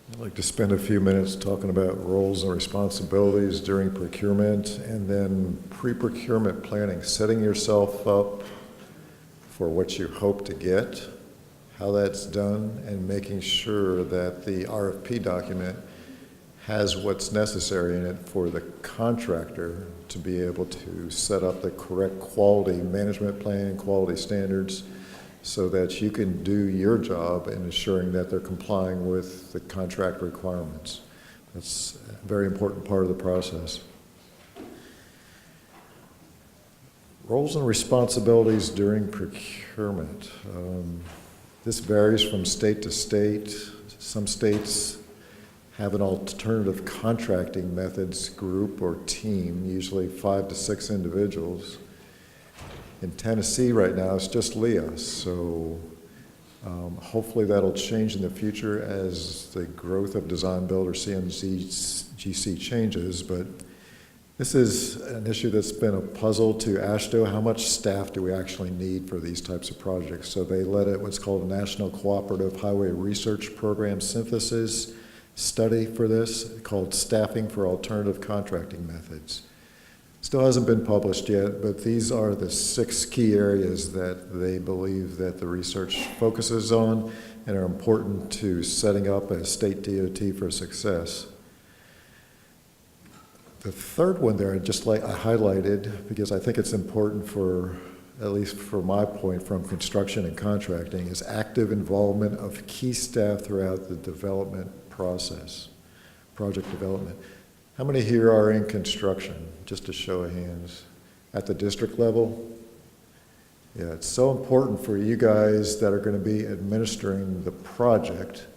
I'd like to spend a few minutes talking about roles and responsibilities during procurement and then pre-procurement planning, setting yourself up for what you hope to get, how that's done, and making sure that the RFP document has what's necessary in it for the contractor to be able to set up the correct quality management plan, quality standards, so that you can do your job in ensuring that they're complying with the contract requirements. That's a very important part of the process. Roles and responsibilities during procurement. This varies from state to state. Some states have an alternative contracting methods group or team, usually 5 to 6 individuals. In Tennessee right now, it's just Leah, so hopefully that'll change in the future as the growth of design build or CMGC changes, but this is an issue that's been a puzzle to AASHTO. How much staff do we actually need for these types of projects? So they led it what's called a National Cooperative Highway Research Program synthesis study for this called Staffing for Alternative Contracting Methods. Still hasn't been published yet, but these are the 6 key areas that they believe that the research focuses on and are important to setting up a state DOT for success. The third one there, I highlighted because I think it's important for, at least for my point from construction and contracting, is active involvement of key staff throughout the development process, project development. How many here are in construction? Just a show of hands. At the district level? Yeah, it's so important for you guys that are going to be administering the project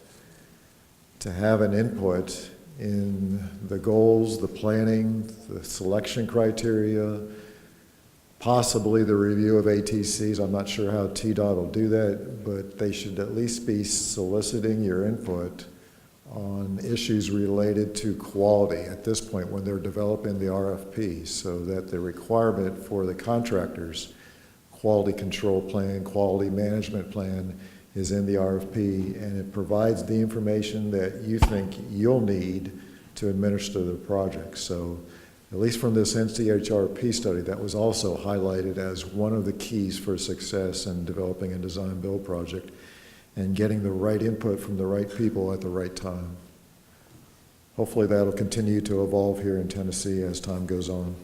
to have an input in the goals, the planning, the selection criteria, possibly the review of ATCs. I'm not sure how TDOT will do that, but they should at least be soliciting your input on issues related to quality at this point when they're developing the RFP, so that the requirement for the contractors' quality control plan, quality management plan is in the RFP, and it provides the information that you think you'll need to administer the project. So at least from this NCHRP study, that was also highlighted as one of the keys for success in developing a design build project and getting the right input from the right people at the right time. Hopefully that'll continue to evolve here in Tennessee as time goes on.